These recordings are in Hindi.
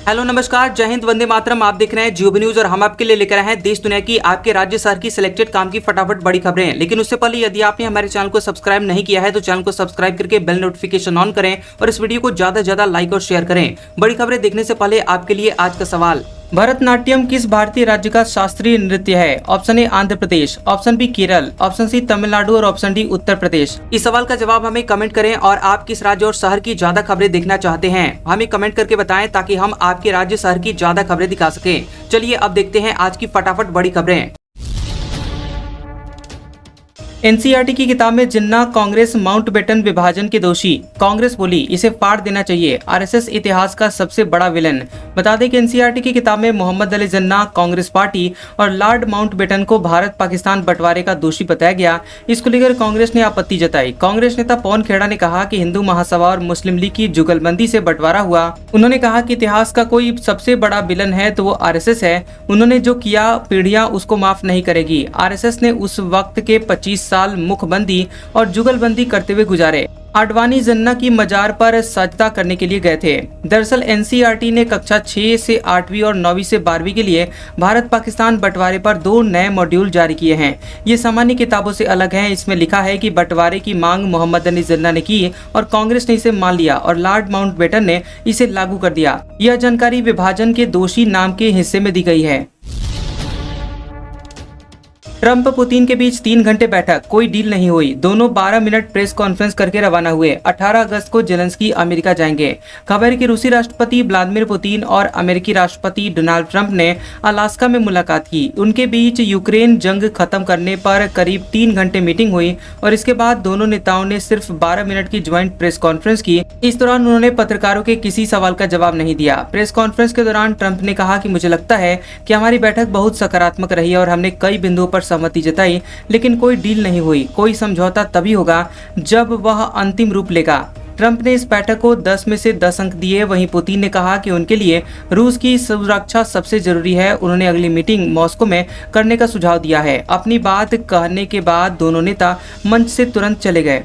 हेलो नमस्कार, जय हिंद, वंदे मातरम। आप देख रहे हैं जियो न्यूज और हम आपके लिए लेकर आए हैं देश दुनिया की आपके राज्य शहर की सिलेक्टेड काम की फटाफट बड़ी खबरें। लेकिन उससे पहले यदि आपने हमारे चैनल को सब्सक्राइब नहीं किया है तो चैनल को सब्सक्राइब करके बेल नोटिफिकेशन ऑन करें और इस वीडियो को ज्यादा से ज्यादा लाइक और शेयर करें। बड़ी खबरें देखने से पहले आपके लिए आज का सवाल, भरतनाट्यम किस भारतीय राज्य का शास्त्रीय नृत्य है? Option A Andhra Pradesh, option B Kerala, option C Tamil Nadu और ऑप्शन डी उत्तर प्रदेश। इस सवाल का जवाब हमें कमेंट करें और आप किस राज्य और शहर की ज्यादा खबरें देखना चाहते हैं हमें कमेंट करके बताएं ताकि हम आपके राज्य शहर की ज्यादा खबरें दिखा सकें। चलिए अब देखते हैं आज की फटाफट बड़ी खबरें। एनसीईआरटी की किताब में जिन्ना कांग्रेस माउंटबेटन विभाजन के दोषी, कांग्रेस बोली इसे फाड़ देना चाहिए, आरएसएस इतिहास का सबसे बड़ा विलन। बता दें कि एनसीईआरटी की किताब में मोहम्मद अली जिन्ना कांग्रेस पार्टी और लॉर्ड माउंटबेटन को भारत पाकिस्तान बंटवारे का दोषी बताया गया। इसको लेकर कांग्रेस ने आपत्ति जताई। कांग्रेस नेता पवन खेड़ा ने कहा कि हिंदू महासभा और मुस्लिम लीग की जुगलबंदी से बंटवारा हुआ। उन्होंने कहा कि इतिहास का कोई सबसे बड़ा विलन है तो वो आरएसएस है। उन्होंने जो किया पीढ़ियां उसको माफ नहीं करेगी। आरएसएस ने उस वक्त के 25 साल मुखबंदी और जुगलबंदी करते हुए गुजारे। आडवाणी जिन्ना की मजार पर सजदा करने के लिए गए थे। दरअसल एनसीईआरटी ने कक्षा 6 से 8वीं और 9वीं से 12वीं के लिए भारत पाकिस्तान बंटवारे पर 2 नए मॉड्यूल जारी किए हैं। ये सामान्य किताबों से अलग हैं। इसमें लिखा है कि बंटवारे की मांग मोहम्मद अली जिन्ना ने की और कांग्रेस ने इसे मान लिया और लॉर्ड माउंटबेटन ने इसे लागू कर दिया। यह जानकारी विभाजन के दोषी नाम के हिस्से में दी गई है। ट्रंप पुतिन के बीच 3 घंटे बैठक, कोई डील नहीं हुई। दोनों 12 मिनट प्रेस कॉन्फ्रेंस करके रवाना हुए। 18 अगस्त को जेलेंस्की अमेरिका जाएंगे। खबर है कि रूसी राष्ट्रपति व्लादिमीर पुतिन और अमेरिकी राष्ट्रपति डोनाल्ड ट्रंप ने अलास्का में मुलाकात की। उनके बीच यूक्रेन जंग खत्म करने पर करीब 3 घंटे मीटिंग हुई और इसके बाद दोनों नेताओं ने सिर्फ 12 मिनट की ज्वाइंट प्रेस कॉन्फ्रेंस की। इस दौरान उन्होंने पत्रकारों के किसी सवाल का जवाब नहीं दिया। प्रेस कॉन्फ्रेंस के दौरान ट्रंप ने कहा कि मुझे लगता है कि हमारी बैठक बहुत सकारात्मक रही और हमने कई बिंदुओं पर सहमति जताई, लेकिन कोई डील नहीं हुई। कोई समझौता तभी होगा जब वह अंतिम रूप लेगा। ट्रंप ने इस बैठक को 10 में से 10 अंक दिए। वहीं पुतिन ने कहा कि उनके लिए रूस की सुरक्षा सबसे जरूरी है। उन्होंने अगली मीटिंग मॉस्को में करने का सुझाव दिया है। अपनी बात कहने के बाद दोनों नेता मंच से तुरंत चले गए।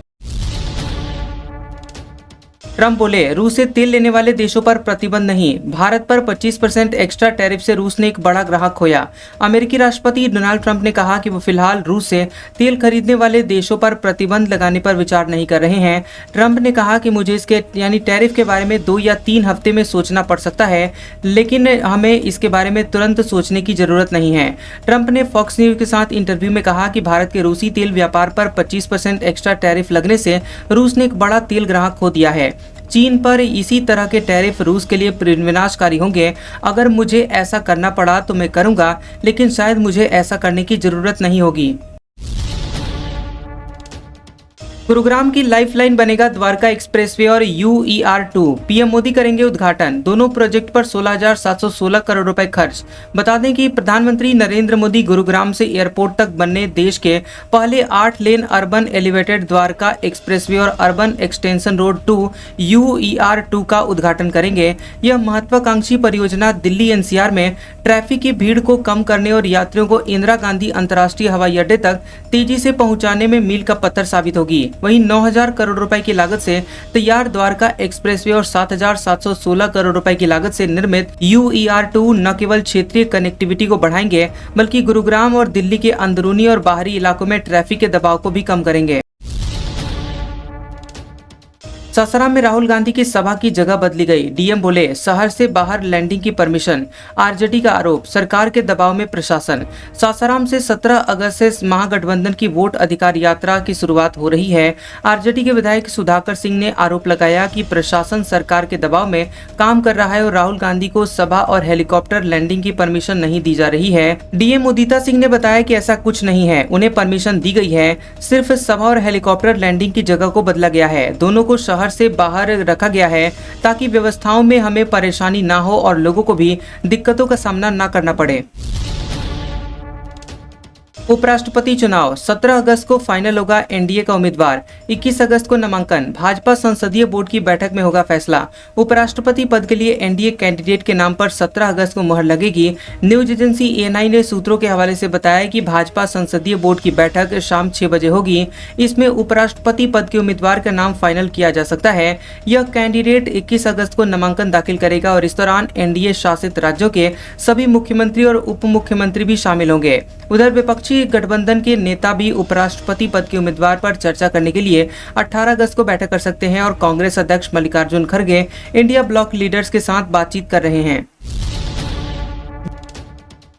ट्रंप बोले रूस से तेल लेने वाले देशों पर प्रतिबंध नहीं। भारत पर 25% एक्स्ट्रा टैरिफ से रूस ने एक बड़ा ग्राहक खोया। अमेरिकी राष्ट्रपति डोनाल्ड ट्रंप ने कहा कि वो फिलहाल रूस से तेल खरीदने वाले देशों पर प्रतिबंध लगाने पर विचार नहीं कर रहे हैं। ट्रंप ने कहा कि मुझे इसके यानी टैरिफ के बारे में 2 या 3 हफ्ते में सोचना पड़ सकता है, लेकिन हमें इसके बारे में तुरंत सोचने की जरूरत नहीं है। ट्रंप ने फॉक्स न्यूज के साथ इंटरव्यू में कहा कि भारत के रूसी तेल व्यापार पर 25% एक्स्ट्रा टैरिफ लगने से रूस ने एक बड़ा तेल ग्राहक खो दिया है। चीन पर इसी तरह के टैरिफ रूस के लिए विनाशकारी होंगे। अगर मुझे ऐसा करना पड़ा तो मैं करूंगा, लेकिन शायद मुझे ऐसा करने की जरूरत नहीं होगी। गुरुग्राम की लाइफलाइन बनेगा द्वारका एक्सप्रेसवे और UER2, पीएम मोदी करेंगे उद्घाटन। दोनों प्रोजेक्ट पर 16,716 करोड़ रुपए खर्च। बता दें कि प्रधानमंत्री नरेंद्र मोदी गुरुग्राम से एयरपोर्ट तक बनने देश के पहले 8 लेन अर्बन एलिवेटेड द्वारका एक्सप्रेसवे और अर्बन एक्सटेंशन रोड 2 UER2 का उद्घाटन करेंगे। यह महत्वाकांक्षी परियोजना दिल्ली NCR में ट्रैफिक की भीड़ को कम करने और यात्रियों को इंदिरा गांधी अंतर्राष्ट्रीय हवाई अड्डे तक तेजी से पहुंचाने में मील का पत्थर साबित होगी। वहीं 9,000 करोड़ रुपए की लागत से तैयार द्वारका एक्सप्रेसवे और 7,716 करोड़ रुपए की लागत से निर्मित UER2 न केवल क्षेत्रीय कनेक्टिविटी को बढ़ाएंगे बल्कि गुरुग्राम और दिल्ली के अंदरूनी और बाहरी इलाकों में ट्रैफिक के दबाव को भी कम करेंगे। सासाराम में राहुल गांधी की सभा की जगह बदली गई। डीएम बोले शहर से बाहर लैंडिंग की परमिशन। आरजेडी का आरोप, सरकार के दबाव में प्रशासन। सासाराम से 17 अगस्त से महागठबंधन की वोट अधिकार यात्रा की शुरुआत हो रही है। आरजेडी के विधायक सुधाकर सिंह ने आरोप लगाया कि प्रशासन सरकार के दबाव में काम कर रहा है और राहुल गांधी को सभा और हेलीकॉप्टर लैंडिंग की परमिशन नहीं दी जा रही है। डीएम उदिता सिंह ने बताया कि ऐसा कुछ नहीं है, उन्हें परमिशन दी गई है, सिर्फ सभा और हेलीकॉप्टर लैंडिंग की जगह को बदला गया है। दोनों को शहर से बाहर रखा गया है ताकि व्यवस्थाओं में हमें परेशानी ना हो और लोगों को भी दिक्कतों का सामना ना करना पड़े। उपराष्ट्रपति चुनाव 17 अगस्त को फाइनल होगा एनडीए का उम्मीदवार, 21 अगस्त को नामांकन, भाजपा संसदीय बोर्ड की बैठक में होगा फैसला। उपराष्ट्रपति पद के लिए एनडीए कैंडिडेट के नाम पर 17 अगस्त को मुहर लगेगी। न्यूज एजेंसी एएनआई ने सूत्रों के हवाले से बताया कि भाजपा संसदीय बोर्ड की बैठक शाम 6 बजे होगी। इसमें उपराष्ट्रपति पद के उम्मीदवार का नाम फाइनल किया जा सकता है। यह कैंडिडेट 21 अगस्त को नामांकन दाखिल करेगा और इस दौरान एनडीए शासित राज्यों के सभी मुख्यमंत्री और उप मुख्यमंत्री भी शामिल होंगे। उधर विपक्षी गठबंधन के नेता भी उपराष्ट्रपति पद के उम्मीदवार पर चर्चा करने के लिए 18 अगस्त को बैठक कर सकते हैं और कांग्रेस अध्यक्ष मल्लिकार्जुन खड़गे इंडिया ब्लॉक लीडर्स के साथ बातचीत कर रहे हैं।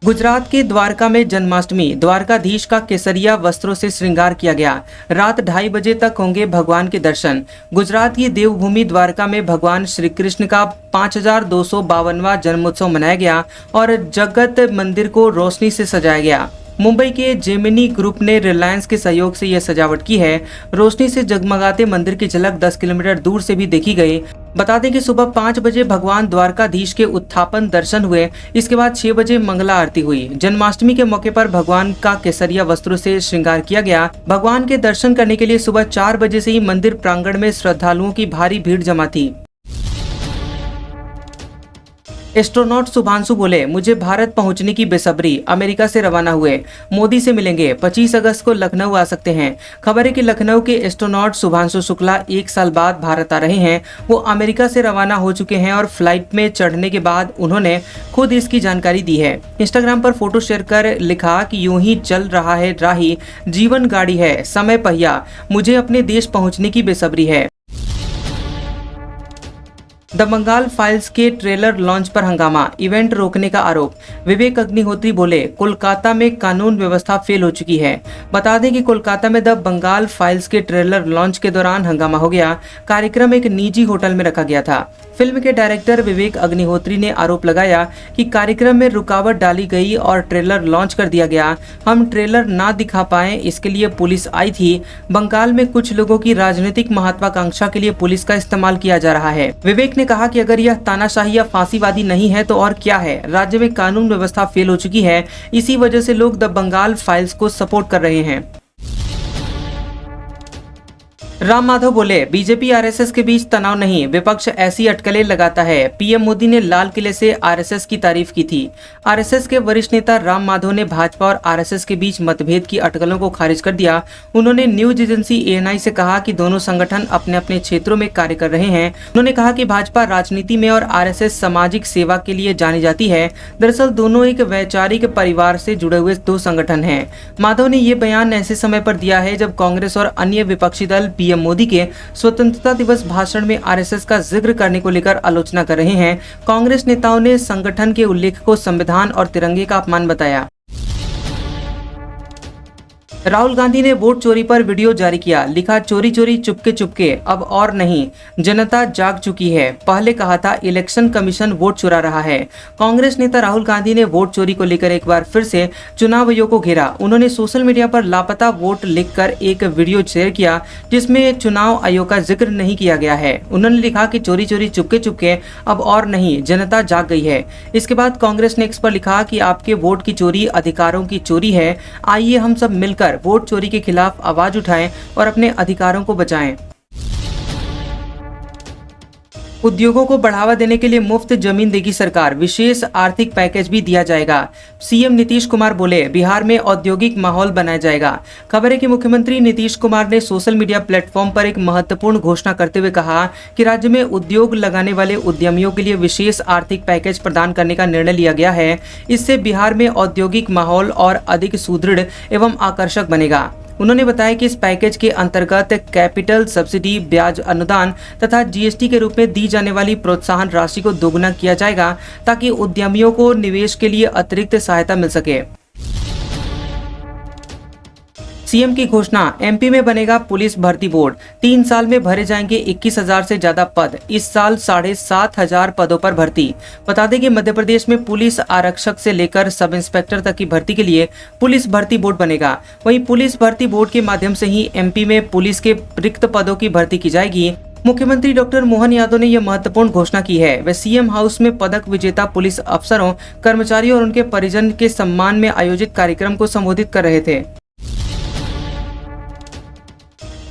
गुजरात के द्वारका में जन्माष्टमी, द्वारकाधीश का केसरिया वस्त्रों से श्रृंगार किया गया। रात 2:30 बजे तक होंगे भगवान के दर्शन। गुजरात की देवभूमि द्वारका में भगवान श्री कृष्ण का 5252वां जन्मोत्सव मनाया गया और जगत मंदिर को रोशनी से सजाया गया। मुंबई के जेमिनी ग्रुप ने रिलायंस के सहयोग से यह सजावट की है। रोशनी से जगमगाते मंदिर की झलक 10 किलोमीटर दूर से भी देखी गई। बता दें कि सुबह 5 बजे भगवान द्वारकाधीश के उत्थापन दर्शन हुए। इसके बाद 6 बजे मंगला आरती हुई। जन्माष्टमी के मौके पर भगवान का केसरिया वस्त्रों से श्रृंगार किया गया। भगवान के दर्शन करने के लिए सुबह 4 बजे से ही मंदिर प्रांगण में श्रद्धालुओं की भारी भीड़ जमा थी। एस्ट्रोनॉट शुभांशु बोले, मुझे भारत पहुंचने की बेसब्री, अमेरिका से रवाना हुए, मोदी से मिलेंगे, 25 अगस्त को लखनऊ आ सकते हैं। खबर है कि लखनऊ के एस्ट्रोनॉट शुभांशु शुक्ला 1 साल बाद भारत आ रहे हैं। वो अमेरिका से रवाना हो चुके हैं और फ्लाइट में चढ़ने के बाद उन्होंने खुद इसकी जानकारी दी है। इंस्टाग्राम पर फोटो शेयर कर लिखा कि यूं ही चल रहा है राही, जीवन गाड़ी है, समय पहिया, मुझे अपने देश पहुंचने की बेसब्री है। द बंगाल फाइल्स के ट्रेलर लॉन्च पर हंगामा, इवेंट रोकने का आरोप। विवेक अग्निहोत्री बोले, कोलकाता में कानून व्यवस्था फेल हो चुकी है। बता दें कि कोलकाता में द बंगाल फाइल्स के ट्रेलर लॉन्च के दौरान हंगामा हो गया। कार्यक्रम एक निजी होटल में रखा गया था। फिल्म के डायरेक्टर विवेक अग्निहोत्री ने आरोप लगाया कि कार्यक्रम में रुकावट डाली गई और ट्रेलर लॉन्च कर दिया गया। हम ट्रेलर ना दिखा पाए, इसके लिए पुलिस आई थी। बंगाल में कुछ लोगों की राजनीतिक महत्वाकांक्षा के लिए पुलिस का इस्तेमाल किया जा रहा है। विवेक ने कहा कि अगर यह तानाशाही या फांसीवादी नहीं है तो और क्या है। राज्य में कानून व्यवस्था फेल हो चुकी है, इसी वजह से लोग द बंगाल फाइल्स को सपोर्ट कर रहे हैं। राम माधव बोले, बीजेपी आरएसएस के बीच तनाव नहीं, विपक्ष ऐसी अटकलें लगाता है। पीएम मोदी ने लाल किले से आरएसएस की तारीफ की थी। आरएसएस के वरिष्ठ नेता राम माधव ने भाजपा और आरएसएस के बीच मतभेद की अटकलों को खारिज कर दिया। उन्होंने न्यूज एजेंसी एएनआई से कहा कि दोनों संगठन अपने अपने क्षेत्रों में कार्य कर रहे हैं। उन्होंने कहा कि भाजपा राजनीति में और आरएसएस सामाजिक सेवा के लिए जानी जाती है। दरअसल दोनों एक वैचारिक परिवार से जुड़े हुए 2 संगठन हैं। माधव ने ये बयान ऐसे समय पर दिया है जब कांग्रेस और अन्य विपक्षी दल पीएम मोदी के स्वतंत्रता दिवस भाषण में आरएसएस का जिक्र करने को लेकर आलोचना कर रहे हैं। कांग्रेस नेताओं ने संगठन के उल्लेख को संविधान और तिरंगे का अपमान बताया। राहुल गांधी ने वोट चोरी पर वीडियो जारी किया, लिखा, चोरी चोरी चुपके चुपके, अब और नहीं, जनता जाग चुकी है। पहले कहा था इलेक्शन कमीशन वोट चुरा रहा है। कांग्रेस नेता राहुल गांधी ने वोट चोरी को लेकर एक बार फिर से चुनाव आयोग को घेरा। उन्होंने सोशल मीडिया पर लापता वोट लिखकर एक वीडियो शेयर किया जिसमें चुनाव आयोग का जिक्र नहीं किया गया है। उन्होंने लिखा कि चोरी चोरी चुपके चुपके, अब और नहीं, जनता जाग गई है। इसके बाद कांग्रेस ने एक्स पर लिखा कि आपके वोट की चोरी अधिकारों की चोरी है। आइए हम सब मिलकर वोट चोरी के खिलाफ आवाज उठाएं और अपने अधिकारों को बचाएं। उद्योगों को बढ़ावा देने के लिए मुफ्त जमीन देगी सरकार, विशेष आर्थिक पैकेज भी दिया जाएगा। सीएम नीतीश कुमार बोले, बिहार में औद्योगिक माहौल बनाया जाएगा। खबर है कि मुख्यमंत्री नीतीश कुमार ने सोशल मीडिया प्लेटफॉर्म पर एक महत्वपूर्ण घोषणा करते हुए कहा कि राज्य में उद्योग लगाने वाले उद्यमियों के लिए विशेष आर्थिक पैकेज प्रदान करने का निर्णय लिया गया है। इससे बिहार में औद्योगिक माहौल और अधिक सुदृढ़ एवं आकर्षक बनेगा। उन्होंने बताया कि इस पैकेज के अंतर्गत कैपिटल सब्सिडी, ब्याज अनुदान तथा जीएसटी के रूप में दी जाने वाली प्रोत्साहन राशि को दोगुना किया जाएगा ताकि उद्यमियों को निवेश के लिए अतिरिक्त सहायता मिल सके। सीएम की घोषणा, एमपी में बनेगा पुलिस भर्ती बोर्ड। 3 साल में भरे जाएंगे 21,000 से ज्यादा पद। इस साल 7,500 पदों पर भर्ती। बता दें कि मध्य प्रदेश में पुलिस आरक्षक से लेकर सब इंस्पेक्टर तक की भर्ती के लिए पुलिस भर्ती बोर्ड बनेगा। वहीं पुलिस भर्ती बोर्ड के माध्यम से ही एमपी में पुलिस के रिक्त पदों की भर्ती की जाएगी। मुख्यमंत्री डॉक्टर मोहन यादव ने यह महत्वपूर्ण घोषणा की है। वे सीएम हाउस में पदक विजेता पुलिस अफसरों, कर्मचारियों और उनके परिजन के सम्मान में आयोजित कार्यक्रम को संबोधित कर रहे थे।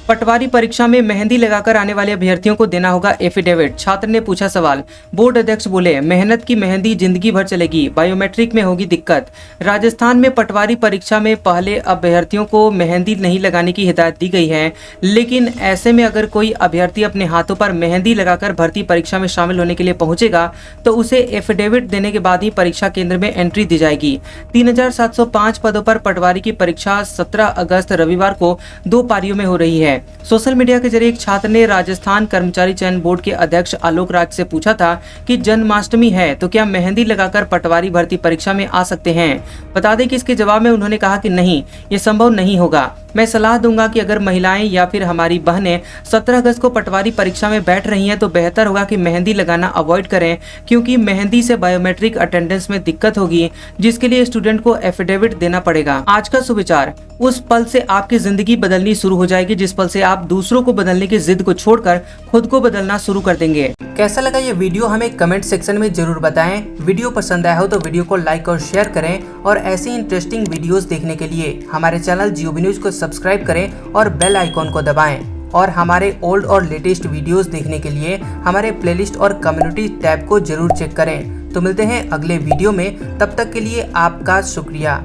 पटवारी परीक्षा में मेहंदी लगाकर आने वाले अभ्यर्थियों को देना होगा एफिडेविट, छात्र ने पूछा सवाल। बोर्ड अध्यक्ष बोले, मेहनत की मेहंदी जिंदगी भर चलेगी, बायोमेट्रिक में होगी दिक्कत। राजस्थान में पटवारी परीक्षा में पहले अभ्यर्थियों को मेहंदी नहीं लगाने की हिदायत दी गई है, लेकिन ऐसे में अगर कोई अभ्यर्थी अपने हाथों पर मेहंदी लगाकर भर्ती परीक्षा में शामिल होने के लिए पहुंचेगा तो उसे एफिडेविट देने के बाद ही परीक्षा केंद्र में एंट्री दी जाएगी। 3705 पदों पर पटवारी की परीक्षा 17 अगस्त रविवार को 2 पारियों में हो रही है। सोशल मीडिया के जरिए एक छात्र ने राजस्थान कर्मचारी चयन बोर्ड के अध्यक्ष आलोक राज से पूछा था कि जन्माष्टमी है तो क्या मेहंदी लगाकर पटवारी भर्ती परीक्षा में आ सकते हैं। बता दें कि इसके जवाब में उन्होंने कहा कि नहीं, ये संभव नहीं होगा। मैं सलाह दूंगा कि अगर महिलाएं या फिर हमारी बहनें 17 अगस्त को पटवारी परीक्षा में बैठ रही हैं तो बेहतर होगा कि मेहंदी लगाना अवॉइड करें, क्योंकि मेहंदी से बायोमेट्रिक अटेंडेंस में दिक्कत होगी, जिसके लिए स्टूडेंट को एफिडेविट देना पड़ेगा। आज का सुविचार, उस पल से आपकी जिंदगी बदलनी शुरू हो जाएगी जिस पल से आप दूसरों को बदलने की जिद को छोड़कर खुद को बदलना शुरू कर देंगे। कैसा लगा ये वीडियो हमें कमेंट सेक्शन में जरूर बताएं। वीडियो पसंद आया हो तो वीडियो को लाइक और शेयर करें और ऐसी इंटरेस्टिंग वीडियोस देखने के लिए हमारे चैनल जियोबी न्यूज को सब्सक्राइब करें और बेल आइकॉन को दबाएं। और हमारे ओल्ड और लेटेस्ट वीडियोस देखने के लिए हमारे प्लेलिस्ट और कम्युनिटी टैब को जरूर चेक करें। तो मिलते हैं अगले वीडियो में, तब तक के लिए आपका शुक्रिया।